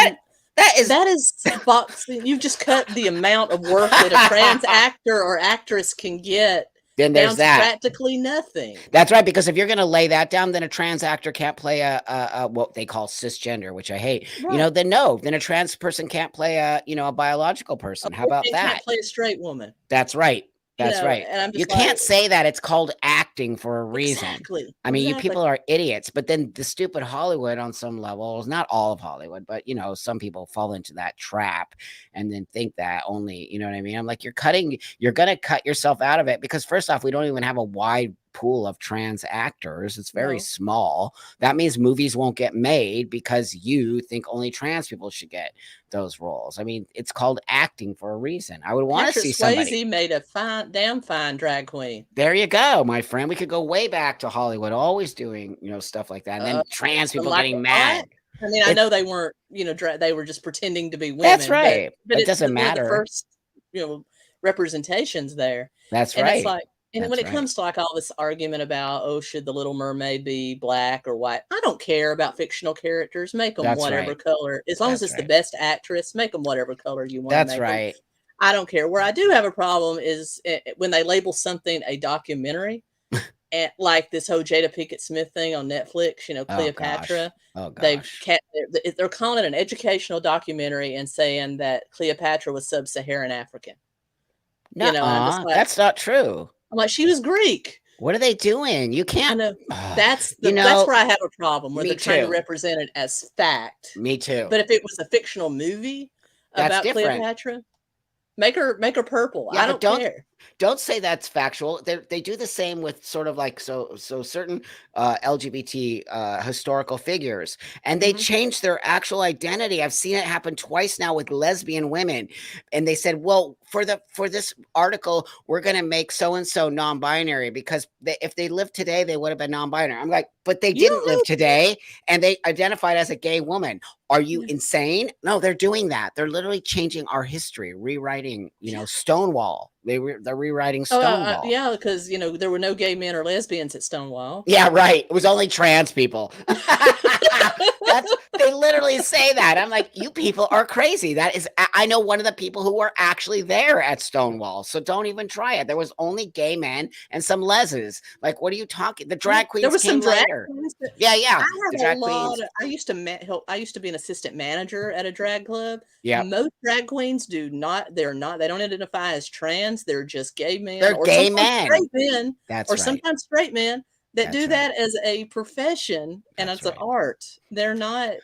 that is that is boxing. You've just cut the amount of work that a trans actor or actress can get then there's down to that. practically nothing. That's right, because if you're gonna lay that down, then a trans actor can't play a what they call cisgender, which I hate. You know, Right. then no, then a trans person can't play a, you know, a biological A person. How about lesbian can't that? play a straight woman, That's right. That's right. and I'm You just can't like, say that. It's called acting for a reason. exactly, I mean, you exactly. people are idiots, but then the stupid Hollywood on some levels, not all of Hollywood, but you know, some people fall into that trap and then think that only, you know what I mean? I'm like, you're gonna cut yourself out of it because first off, we don't even have a wide pool of trans actors. It's very No. small. That means movies won't get made because you think only trans people should get those roles. I mean, it's called acting for a reason. I would want to Patrick see somebody. Swayze made a fine damn fine drag queen. There you go, my friend. We could go way back to Hollywood, always doing, you know, stuff like that, and Uh, then trans people Michael getting Hyatt? mad. I mean, I It know they weren't, they were just pretending to be That's women, but right. It it's doesn't one of the matter. first, representations there, That's and it's right. like, and when That's it right. comes to, like, all this argument about, "Oh, should the Little Mermaid be black or white?" I don't care about fictional characters, make them That's whatever right. color. As long as That's it's the right. best actress, make them whatever color you wanna That's make them. right. I don't care. Where I do have a problem is, when they label something a documentary, and like this whole Jada Pinkett Smith thing on Netflix, Oh gosh. Cleopatra, Oh they've gosh. they're calling it an educational documentary and saying that Cleopatra was sub-Saharan African, and Nuh-uh. That's not true. I'm like, "She was Greek." What are they doing? You I can't. know. You That's know, where I have a problem, where they're me trying to too. represent it as fact. Me too. But if it was a fictional movie That's about different. Cleopatra, make her purple. Yeah, I but don't care. don't say that's factual. They do the same with sort of like certain LGBT historical figures, and they Mhm. change their actual identity. I've seen it happen twice now with lesbian women, and they said, "Well, for this article, we're going to make so and so non-binary because if they lived today, they would have been non-binary." I'm like, but they You didn't don't live know. today, and they identified as a gay woman. Are you Yeah. insane? No, they're doing that. They're literally changing our history, rewriting, you know, Yeah. Stonewall. They're rewriting Oh, Stonewall. yeah, because, there were no gay men or lesbians at Stonewall. Yeah, right. It was only trans people. They literally say that. I'm like, you people are crazy. That is, I know one of the people who were actually there at Stonewall. So don't even try it. There was only gay men and some leses. Like, what are you talking? The Yeah, drag there queens was some came drag later. queens that Yeah, yeah. I The had a drag lot queens. of I used to be an assistant manager at a drag club. Yep. Most drag queens they don't identify as trans, they're just gay men They're gay men. or That's right. sometimes straight men that do That's right. that as a profession and That's as an right. art. They're not.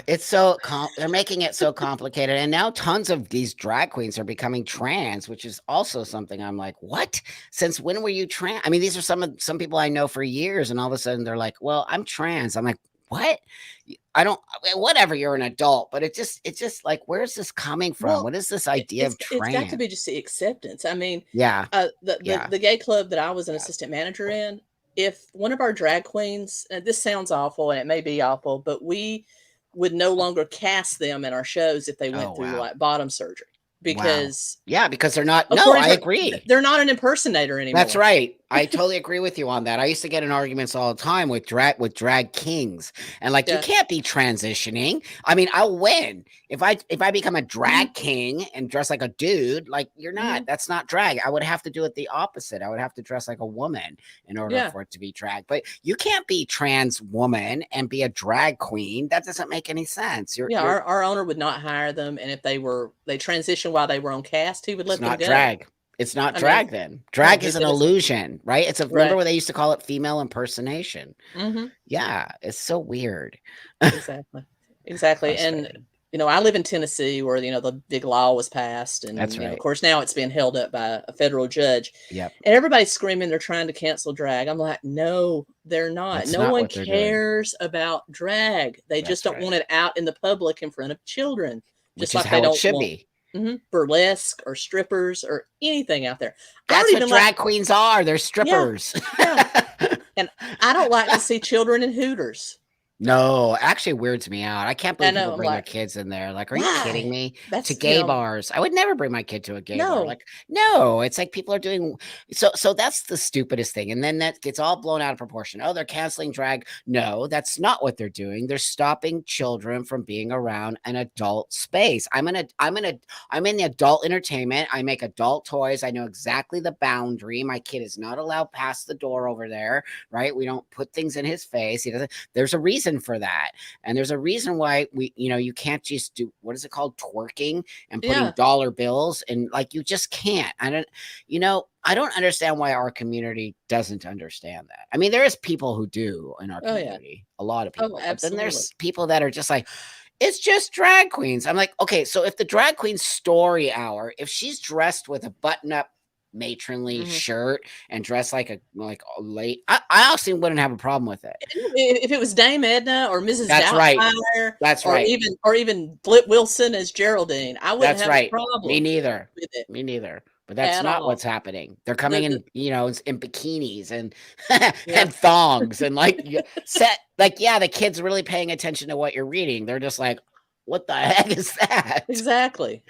It's they're making it so complicated, and now tons of these drag queens are becoming trans, which is also something I'm like, what? Since when were you trans? I mean, these are some people I know for years, and all of a sudden they're like, well, I'm trans. I'm like, what? I don't, whatever, you're an adult, but it's just like, where's this coming from? Well, What is this idea of it's got to trans? be just the acceptance. I mean, Yeah. the gay club that I was an Yeah. assistant manager in, if one of our drag queens, and this sounds awful and it may be awful, but we would no longer cast them in our shows if they went through like bottom surgery, because yeah, because they're not. No, according I to agree. they're not an impersonator anymore. That's right. I totally agree with you on that. I used to get in arguments all the time with drag kings, and like, you can't be transitioning. I mean, I'll win if I become a drag king and dress like a dude. Like, you're not. That's not drag. I would have to do it the opposite. I would have to dress like a woman in order for it to be drag. But you can't be trans woman and be a drag queen. That doesn't make any sense. Our owner would not hire them, and if they transitioned while they were on cast, he would let them go. It's not drag. It's not drag then. Drag is an illusion, right? It's remember what they used to call it, female impersonation. Yeah, it's so weird. Exactly. And I live in Tennessee, where the big law was passed, and of course now it's being held up by a federal judge. Yep. And everybody's screaming they're trying to cancel drag. I'm like, no, they're not. No one cares about drag. They just don't want it out in the public in front of children. Just like they don't want burlesque or strippers or anything out there. That's what drag queens are. They're strippers. Yeah. And I don't like to see children in Hooters. No, actually weirds me out. I can't believe people bring their kids in there. Like, are you kidding me? To gay bars. I would never bring my kid to a gay bar. Like, no, it's like people are doing so that's the stupidest thing. And then that gets all blown out of proportion. Oh, they're canceling drag. No, that's not what they're doing. They're stopping children from being around an adult space. I'm in the adult entertainment. I make adult toys. I know exactly the boundary. My kid is not allowed past the door over there, right? We don't put things in his face. There's a reason for that, and there's a reason why you can't just do, what is it called, twerking and putting dollar bills, and like, you just can't. I don't understand why our community doesn't understand that. I mean, there is people who do in our community, a lot of people, but then there's people that are just like, it's just drag queens. I'm like, okay, so if the drag queen story hour, if she's dressed with a button-up matronly shirt and dress like a late, I honestly wouldn't have a problem with it. If it was Dame Edna or Mrs. Doubtfire, that's right, or even Flip Wilson as Geraldine, I wouldn't have a problem. Me neither. But that's not what's happening. They're coming in, in bikinis and and thongs, and like the kid's really paying attention to what you're reading. They're just like, what the heck is that? Exactly.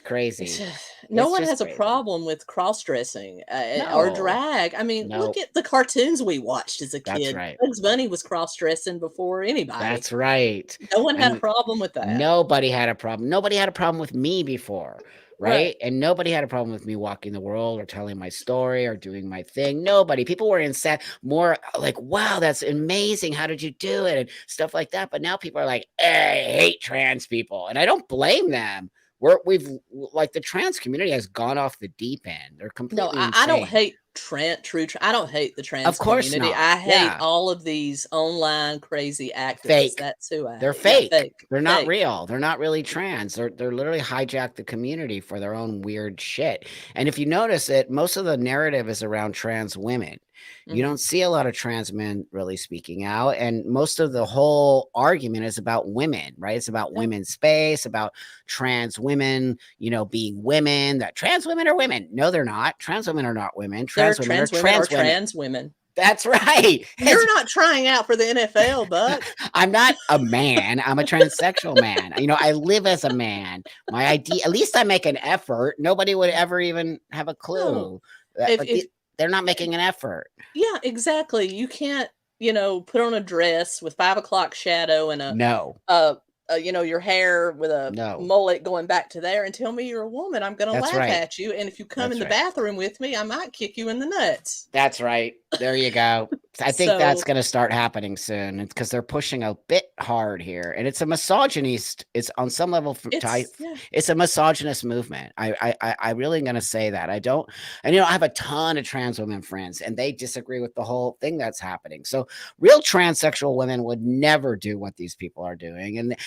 Crazy. No one has a problem with cross-dressing or drag. I mean, look at the cartoons we watched as a kid. Bugs Bunny was cross-dressing before anybody. That's right. No one had a problem with that. Nobody had a problem. Nobody had a problem with me before, right? And nobody had a problem with me walking the world or telling my story or doing my thing. Nobody. People were more like, wow, that's amazing. How did you do it? And stuff like that. But now people are like, I hate trans people. And I don't blame them. The trans community has gone off the deep end. They're completely insane. I don't hate I don't hate the trans community. I hate all of these online crazy activists. Fake. That's who I hate. They're fake. They're not real. They're not really trans. They're literally hijacked the community for their own weird shit. And if you notice it, most of the narrative is around trans women. You don't see a lot of trans men really speaking out. And most of the whole argument is about women, right? It's about women's space, about trans women, being women, that trans women are women. No, they're not. Trans women are not women. Trans women are trans women. That's right. You're not trying out for the NFL, Buck. I'm not a man. I'm a transsexual man. I live as a man. My ID, at least I make an effort. Nobody would ever even have a clue. They're not making an effort. Yeah, exactly. You can't, put on a dress with 5 o'clock shadow and your hair with a mullet going back to there and tell me you're a woman. I'm going to laugh at you. And if you come in the bathroom with me, I might kick you in the nuts. That's right. There you go. I think that's going to start happening soon. It's because they're pushing a bit hard here, and it's a misogynist. It's on some level it's a misogynist movement. I really going to say that. I have a ton of trans women friends, and they disagree with the whole thing that's happening. So real transsexual women would never do what these people are doing. And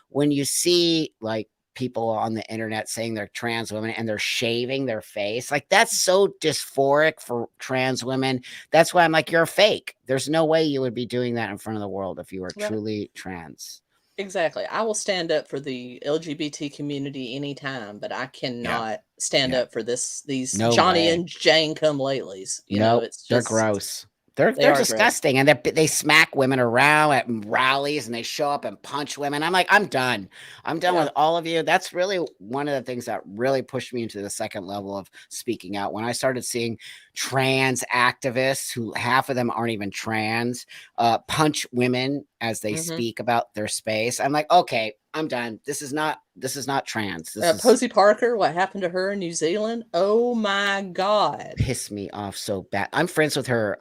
when you see like people on the internet saying they're trans women and they're shaving their face. Like, that's so dysphoric for trans women. That's why I'm like, you're a fake. There's no way you would be doing that in front of the world if you were truly trans. Exactly. I will stand up for the LGBT community anytime, but I cannot stand up for these Johnny and Jane come latelys. You know, it's just, they're gross. They're disgusting, and they smack women around at rallies, and they show up and punch women. I'm like, I'm done. I'm done with all of you. That's really one of the things that really pushed me into the second level of speaking out. When I started seeing trans activists, who half of them aren't even trans, punch women as they speak about their space, I'm like, okay, I'm done. This is not trans. This is Posey Parker. What happened to her in New Zealand? Oh my God. Pissed me off so bad. I'm friends with her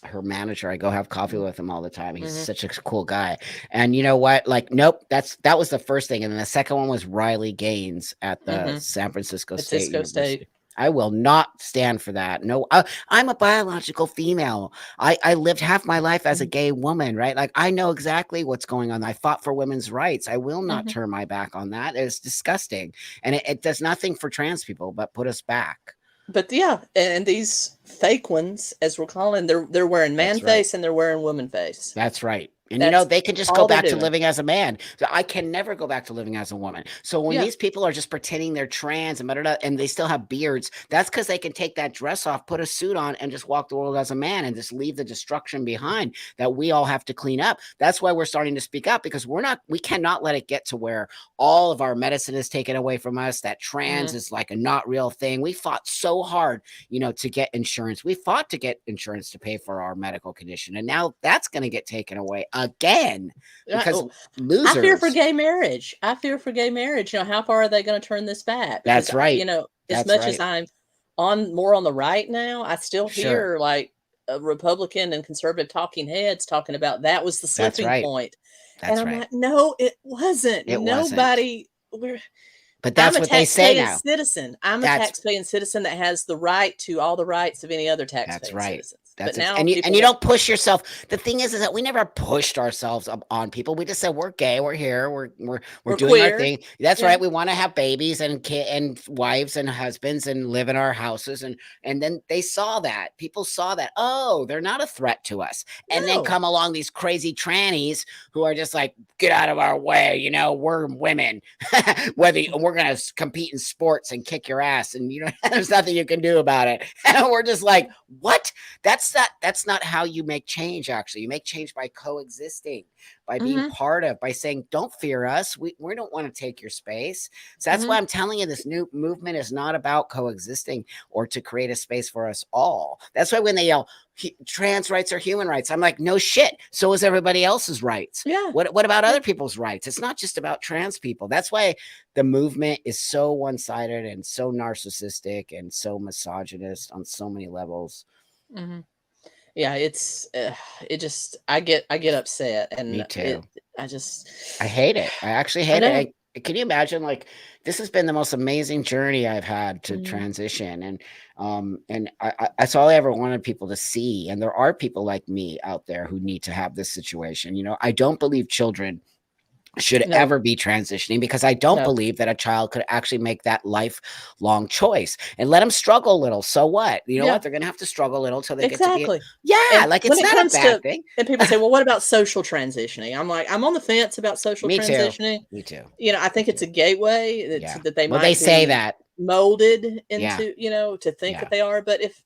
her manager. I go have coffee with him all the time. He's such a cool guy. And you know what? Like, nope, that was the first thing. And then the second one was Riley Gaines at the San Francisco State University. I will not stand for that. No, I'm a biological female. I lived half my life as a gay woman, right? Like, I know exactly what's going on. I fought for women's rights. I will not turn my back on that. It's disgusting. And it does nothing for trans people but put us back. But yeah, and these fake ones, as we're calling, they're wearing man face and they're wearing woman face. That's right. And you know, they can just go back to living as a man. So I can never go back to living as a woman. So when these people are just pretending they're trans and they still have beards, that's because they can take that dress off, put a suit on, and just walk the world as a man and just leave the destruction behind that we all have to clean up. That's why we're starting to speak up, because we cannot let it get to where all of our medicine is taken away from us, that trans is like a not real thing. We fought so hard, you know, to get insurance. We fought to get insurance to pay for our medical condition. And now that's going to get taken away again, because losers. I fear for gay marriage. You know, how far are they going to turn this back? That's right. You know, as much as I'm more on the right now, I still hear like a Republican and conservative talking heads talking about that was the slipping point. And I'm like, no, it wasn't. Nobody. But that's what they say now. I'm a taxpaying citizen that has the right to all the rights of any other taxpaying citizens. That's now, and you don't push yourself. The thing is that we never pushed ourselves up on people. We just said, we're gay, we're here, we're doing queer. Our thing. That's right. We want to have babies and wives and husbands and live in our houses. And then they saw that. People saw that, oh, they're not a threat to us. And then come along these crazy trannies who are just like, get out of our way. You know, we're women. Whether we're going to compete in sports and kick your ass, and you know, there's nothing you can do about it. And we're just like, what? That's not how you make change. Actually, you make change by coexisting, by being part of, by saying, don't fear us. We don't want to take your space. So that's why I'm telling you, this new movement is not about coexisting or to create a space for us all. That's why when they yell trans rights are human rights, I'm like, no shit. So is everybody else's rights. Yeah. What about other people's rights? It's not just about trans people. That's why the movement is so one-sided and so narcissistic and so misogynist on so many levels. Yeah, it's it just I get upset, and me too. I hate it. I actually hate it. Can you imagine? Like, this has been the most amazing journey I've had to transition, and that's all I ever wanted people to see. And there are people like me out there who need to have this situation. You know, I don't believe children should ever be transitioning, because I don't believe that a child could actually make that lifelong choice, and let them struggle a little. So what? You know what? They're going to have to struggle a little till they get to be like, it's not a bad thing. And people say, well, what about social transitioning? I'm like, I'm on the fence about social transitioning. Me too. You know, I think it's a gateway that they might say that molded into, you know, to think that they are. But if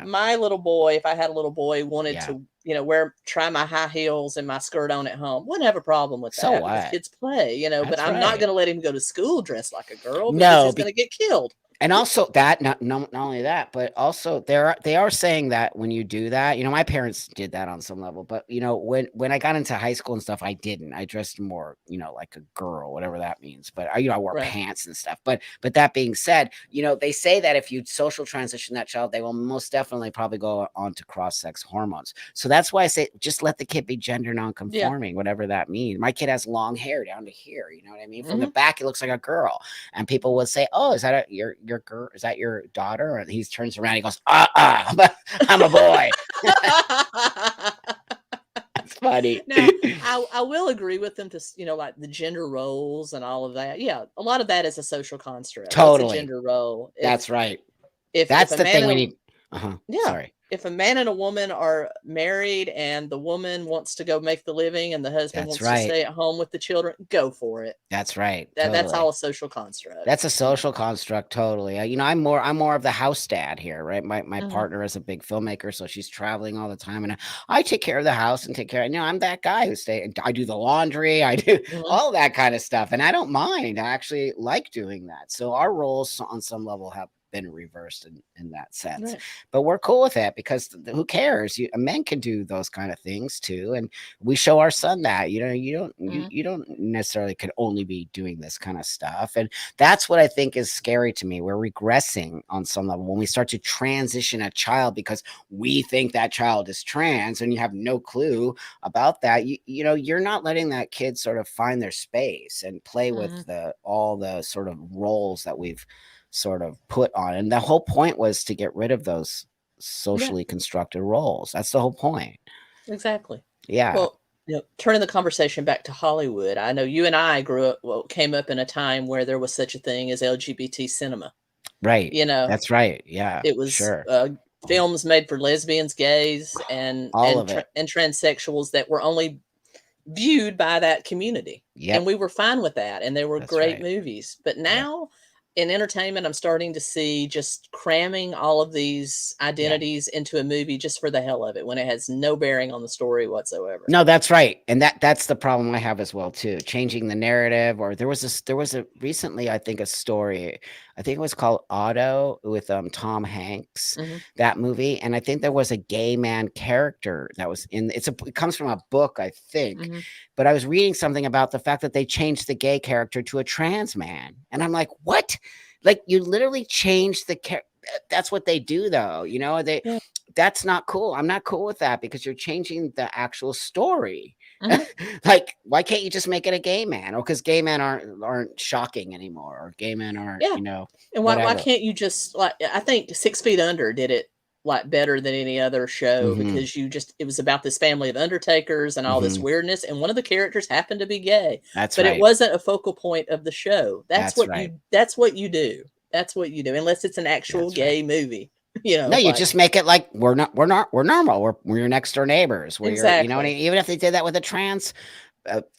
my little boy, if I had a little boy, wanted to, you know, try my high heels and my skirt on at home, wouldn't have a problem with that. So what? Kids play, you know, but I'm not going to let him go to school dressed like a girl, because no, he's going to get killed. And also that, not only that, but also they are saying that when you do that, you know, my parents did that on some level, but you know, when I got into high school and stuff, I didn't. I dressed more, you know, like a girl, whatever that means. But I wore pants and stuff. But that being said, you know, they say that if you social transition that child, they will most definitely probably go on to cross-sex hormones. So that's why I say, just let the kid be gender non-conforming, whatever that means. My kid has long hair down to here, you know what I mean? From the back, it looks like a girl, and people would say, "Oh, is that your girl? Is that your daughter?" And he turns around, he goes, I'm a boy. It's funny. Now, I will agree with them to, like the gender roles and all of that. Yeah, a lot of that is a social construct. It's a Totally. gender role. That's right. If That's a the man thing we and need. yeah, Sorry. if a man and a woman are married and the woman wants to go make the living and the husband That's wants to right. stay at home with the children, go for it. That's right. That's Totally. all a social construct. That's a social construct, totally. I'm more of the house dad here, right? My partner is a big filmmaker, so she's traveling all the time, and I take care of the house and take care. I'm that guy who I do the laundry, I do all that kind of stuff, and I don't mind. I actually like doing that. So our roles on some level have been reversed in that sense, but we're cool with that because who cares? Men can do those kind of things too, and we show our son that you don't necessarily can only be doing this kind of stuff, and that's what I think is scary to me. We're regressing on some level when we start to transition a child because we think that child is trans, and you have no clue about that. You're not letting that kid sort of find their space and play with all the sort of roles that we've sort of put on. And the whole point was to get rid of those socially constructed roles. That's the whole point. Exactly. Yeah. Well, turning the conversation back to Hollywood, I know you and I came up in a time where there was such a thing as LGBT cinema. Right. That's right. Yeah. It was films made for lesbians, gays, and transsexuals that were only viewed by that community. And we were fine with that. And they were great movies. But now in entertainment, I'm starting to see just cramming all of these identities into a movie just for the hell of it when it has no bearing on the story whatsoever. No, that's right. And that's the problem I have as well too. Changing the narrative. Or there was a recently, I think, a story, I think it was called Otto with Tom Hanks, that movie. And I think there was a gay man character that was it comes from a book, I think. But I was reading something about the fact that they changed the gay character to a trans man. And I'm like, what? Like, you literally changed the character. That's what they do though. That's not cool. I'm not cool with that because you're changing the actual story. Like, why can't you just make it a gay man? Or because gay men aren't shocking anymore, or gay men aren't, And why can't you just, like, I think 6 Feet Under did it like better than any other show because it was about this family of undertakers and all this weirdness, and one of the characters happened to be gay. But it wasn't a focal point of the show. That's what you do. That's what you do, unless it's an actual gay movie. No, you just make it like we're normal. We're your next door neighbors. Even if they did that with a trans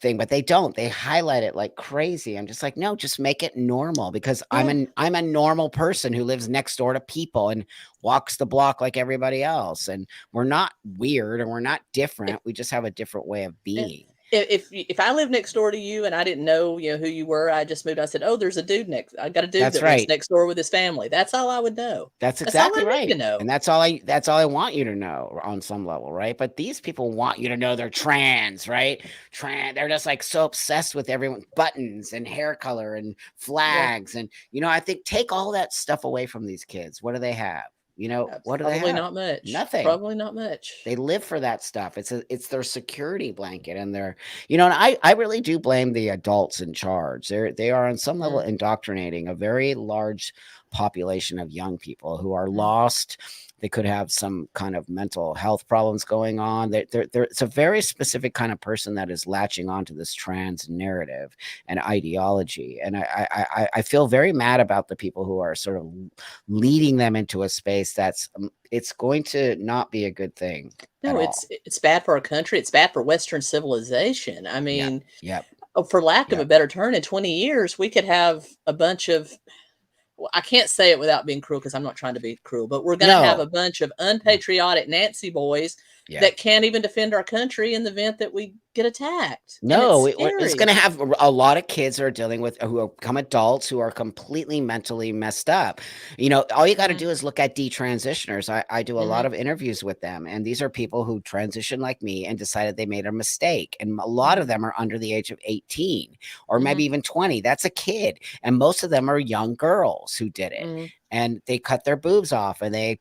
thing, but they don't. They highlight it like crazy. I'm just like, no, just make it normal because I'm a normal person who lives next door to people and walks the block like everybody else, and we're not weird and we're not different. We just have a different way of being. If I lived next door to you and I didn't know, who you were, I just moved. I said, "Oh, there's a dude I got a dude that lives next door with his family." That's all I would know. That's exactly right. And that's all I want you to know on some level, right? But these people want you to know they're trans, right? They're just like so obsessed with everyone, buttons and hair color and flags, and I think take all that stuff away from these kids. What do they have? What do they have? Probably not much. Nothing. Probably not much. They live for that stuff. It's their security blanket, and and I really do blame the adults in charge. They are on some level indoctrinating a very large population of young people who are lost. They could have some kind of mental health problems going on. It's a very specific kind of person that is latching onto this trans narrative and ideology. And I feel very mad about the people who are sort of leading them into a space it's going to not be a good thing. No, it's bad for our country. It's bad for Western civilization. I mean, for lack of a better term, in 20 years, we could have a bunch of, I can't say it without being cruel because I'm not trying to be cruel, but we're going to have a bunch of unpatriotic Nancy boys that can't even defend our country in the event that we get attacked. No, it's going to have a lot of kids who become adults who are completely mentally messed up. All you got to do is look at detransitioners. I do a lot of interviews with them, and these are people who transitioned like me and decided they made a mistake. And a lot of them are under the age of 18 or maybe even 20. That's a kid. And most of them are young girls who did it. And they cut their boobs off, and they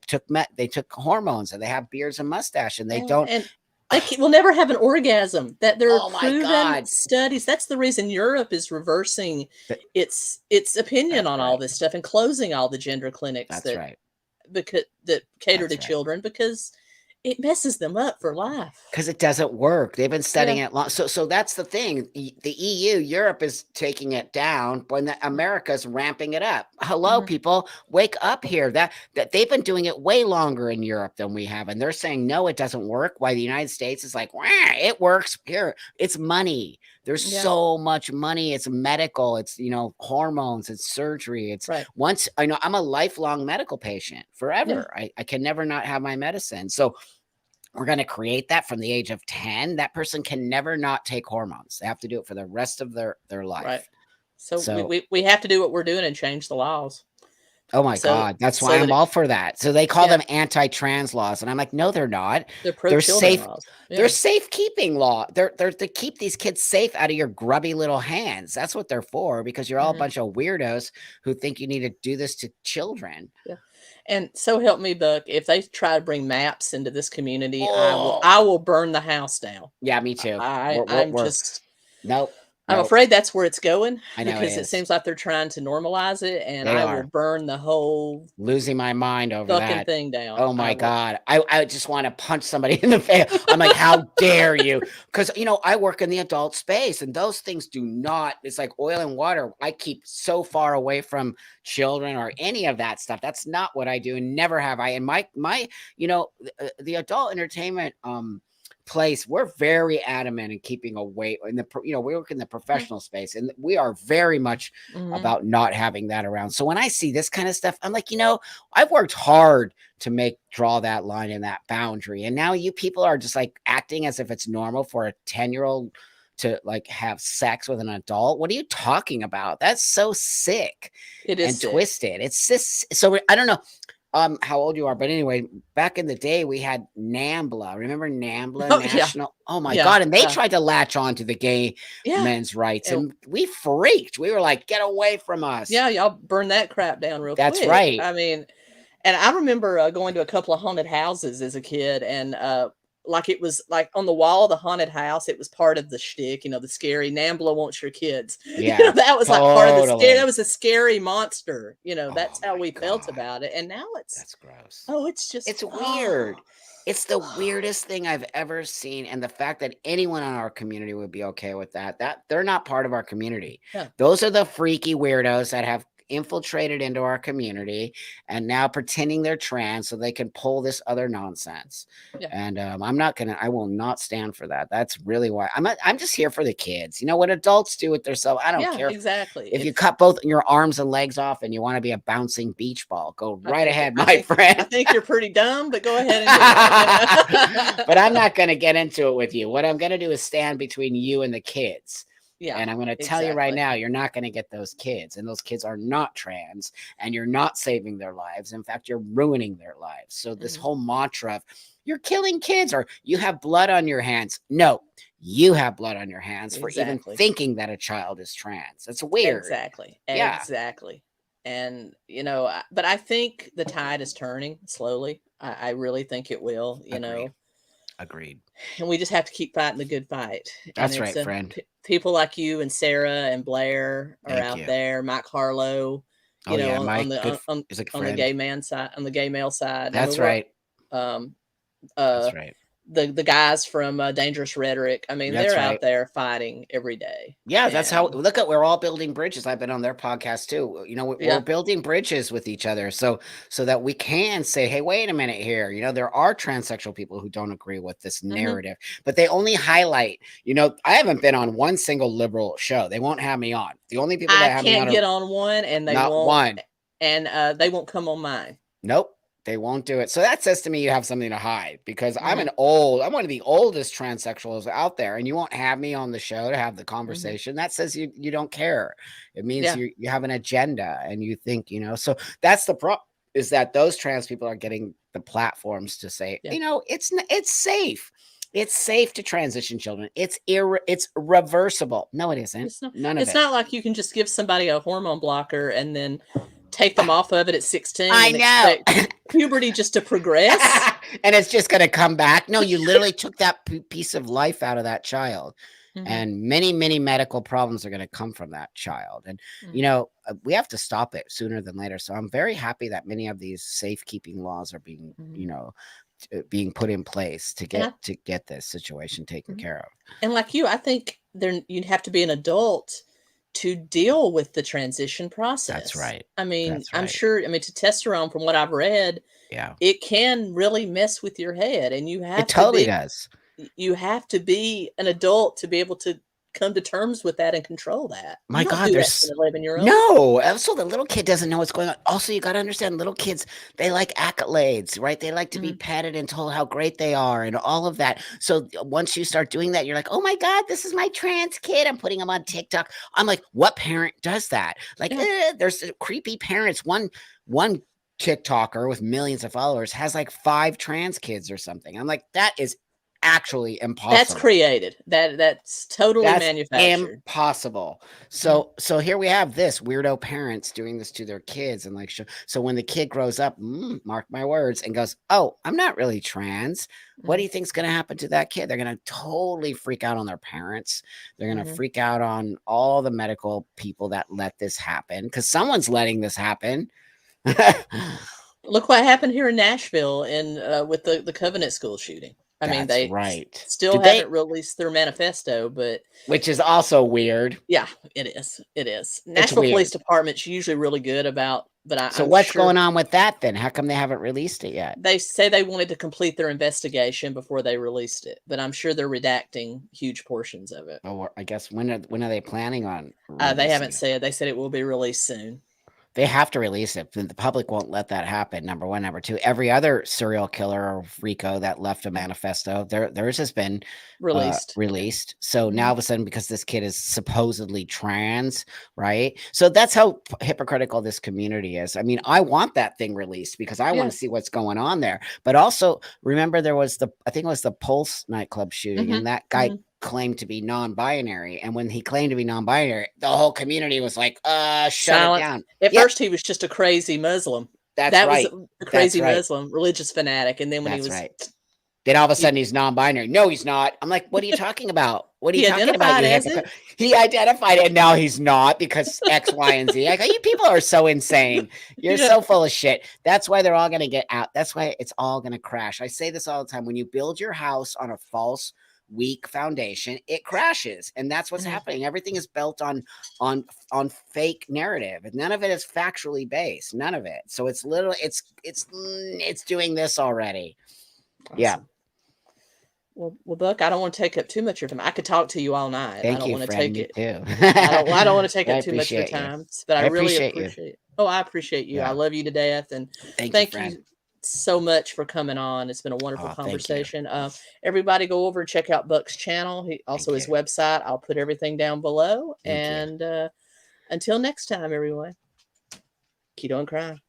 took hormones, and they have beards and mustache, and they don't. And they will never have an orgasm. That there are proven studies. That's the reason Europe is reversing its opinion on all this stuff and closing all the gender clinics that cater to children, because it messes them up for life. Because it doesn't work. They've been studying it long. So that's the thing. The EU, Europe is taking it down, when America's ramping it up. Hello, people, wake up here. That they've been doing it way longer in Europe than we have, and they're saying no, it doesn't work. Why the United States is like, it works here. It's money. There's so much money. It's medical. It's hormones. It's surgery. It's once I know I'm a lifelong medical patient forever. I can never not have my medicine. So we're going to create that from the age of 10. That person can never not take hormones. They have to do it for the rest of their life. Right. So we have to do what we're doing and change the laws. Oh my God. That's why I'm all for that. So they call them anti-trans laws. And I'm like, no, they're not. They're safe laws. They're safekeeping law. They're to keep these kids safe out of your grubby little hands. That's what they're for, because you're all a bunch of weirdos who think you need to do this to children. Yeah. And so help me, Buck, if they try to bring maps into this community, I will burn the house down. Yeah, me too. Nope. I'm afraid that's where it's going. I know, because it seems like they're trying to normalize it, and I will burn the whole losing my mind over that thing down. Oh my God. I just want to punch somebody in the face. I'm like, how dare you? Because I work in the adult space, and those things do not, it's like oil and water. I keep so far away from children or any of that stuff. That's not what I do, and never have I. And my the adult entertainment place, we're very adamant in keeping away in the we work in the professional space, and we are very much about not having that around. So when I see this kind of stuff, I'm like, I've worked hard to draw that line and that boundary, and now you people are just like acting as if it's normal for a 10-year-old to like have sex with an adult. What are you talking about? That's so sick. It is sick. Twisted. It's just so I don't know how old you are, but anyway, back in the day we had NAMBLA. Remember NAMBLA? National? Oh my God. And they tried to latch on to the gay men's rights, and we freaked. We were like, get away from us. Yeah, y'all burn that crap down real quick. That's right. I mean, and I remember going to a couple of haunted houses as a kid, and like it was like on the wall of the haunted house, it was part of the shtick, the scary NAMBLA wants your kids. Yeah, that was like part of the scary. That was a scary monster. That's how we felt about it. And now that's gross. Oh, it's weird. It's the weirdest thing I've ever seen. And the fact that anyone in our community would be okay with that they're not part of our community. Yeah. Those are the freaky weirdos that have infiltrated into our community and now pretending they're trans so they can pull this other nonsense. And I will not stand for that. That's really why I'm just here for the kids. What adults do with themselves, I don't care. Exactly. If you cut both your arms and legs off and you want to be a bouncing beach ball, go right ahead, my friend. I think you're pretty dumb, but go ahead and do it. But I'm not going to get into it with you. What I'm going to do is stand between you and the kids. Yeah, and I'm going to tell you right now, you're not going to get those kids, and those kids are not trans, and you're not saving their lives. In fact, you're ruining their lives. So this whole mantra of you're killing kids or you have blood on your hands. No, you have blood on your hands for even thinking that a child is trans. That's weird. Exactly. And, but I think the tide is turning slowly. I really think it will, Agreed. And we just have to keep fighting the good fight. That's right, friend. People like you and Sarah and Blair are out there. Mike Harlow, on the gay man side, on the gay male side. That's right. That's right. The guys from Dangerous Rhetoric. I mean, they're out there fighting every day. Yeah, that's how. Look at, we're all building bridges. I've been on their podcast too. We're building bridges with each other, so that we can say, hey, wait a minute here. There are transsexual people who don't agree with this narrative, but they only highlight. I haven't been on one single liberal show. They won't have me on. The only people that have me on, I can't get on one, and they not won't. One. And they won't come on mine. Nope. They won't do it. So that says to me you have something to hide, because I'm one of the oldest transsexuals out there, and you won't have me on the show to have the conversation. That says you don't care. It means you have an agenda, and you think, so that's the problem, is that those trans people are getting the platforms to say, it's safe. It's safe to transition children. It's reversible. No, it isn't. It's not like you can just give somebody a hormone blocker and then take them off of it at 16. I know. Puberty just to progress. And it's just going to come back. No, you literally took that piece of life out of that child. And many, many medical problems are going to come from that child. And, we have to stop it sooner than later. So I'm very happy that many of these safekeeping laws are being, being put in place to get this situation taken care of. And like you, I think you'd have to be an adult to deal with the transition process. That's right. I mean, I'm sure, I mean, testosterone, from what I've read, it can really mess with your head, and you have it totally does. You have to be an adult to be able to come to terms with that and control that. My God, there's an 11-year-old. No. Also, the little kid doesn't know what's going on. Also, you got to understand, little kids, they like accolades, right? They like to be petted and told how great they are and all of that. So once you start doing that, you're like, oh my God, this is my trans kid. I'm putting him on TikTok. I'm like, what parent does that? Like, there's creepy parents. One TikToker with millions of followers has like 5 trans kids or something. I'm like, that is actually impossible. That's created. That's totally manufactured. Impossible. So here we have this weirdo parents doing this to their kids, and like, so when the kid grows up, mark my words, and goes, oh, I'm not really trans. What do you think's going to happen to that kid? They're going to totally freak out on their parents. They're going to freak out on all the medical people that let this happen, because someone's letting this happen. Look what happened here in Nashville with the Covenant school shooting. I mean, they still haven't released their manifesto, but which is also weird. Yeah, it is. It is. Nashville Police Department's usually really good about, but so what's going on with that then? How come they haven't released it yet? They say they wanted to complete their investigation before they released it, but I'm sure they're redacting huge portions of it. Oh, I guess when are they planning on? They haven't said. They said it will be released soon. They have to release it. The public won't let that happen, number one. Number two, every other serial killer or freako that left a manifesto, theirs has been released. So now all of a sudden, because this kid is supposedly trans, right? So that's how hypocritical this community is. I mean, I want that thing released because I want to see what's going on there. But also, remember, there was I think it was the Pulse nightclub shooting, and that guy claimed to be non-binary, and when he claimed to be non-binary, the whole community was like, shut it down. At first he was just a crazy Muslim. That was a crazy Muslim religious fanatic, and then when he was then all of a sudden he's non-binary. No, he's not. I'm like, what are you talking about? What are you talking about? He identified, and now he's not because X, Y, and Z. Like, you people are so insane. You're so full of shit. That's why they're all going to get out. That's why it's all going to crash. I say this all the time. When you build your house on a false, weak foundation, it crashes, and that's what's happening. Everything is built on fake narrative, and none of it is factually based. None of it. So it's literally it's doing this already. Awesome. Yeah. Well, Buck, I don't want to take up too much of your time. I could talk to you all night. Thank you, want to friend. take it. Too. I don't want to take up too much of your time, but I really appreciate you. Oh, I appreciate you. I love you to death, and thank you so much for coming on. It's been a wonderful conversation. Everybody go over and check out Buck's channel. His website. I'll put everything down below. And until next time, everyone, keep on crying.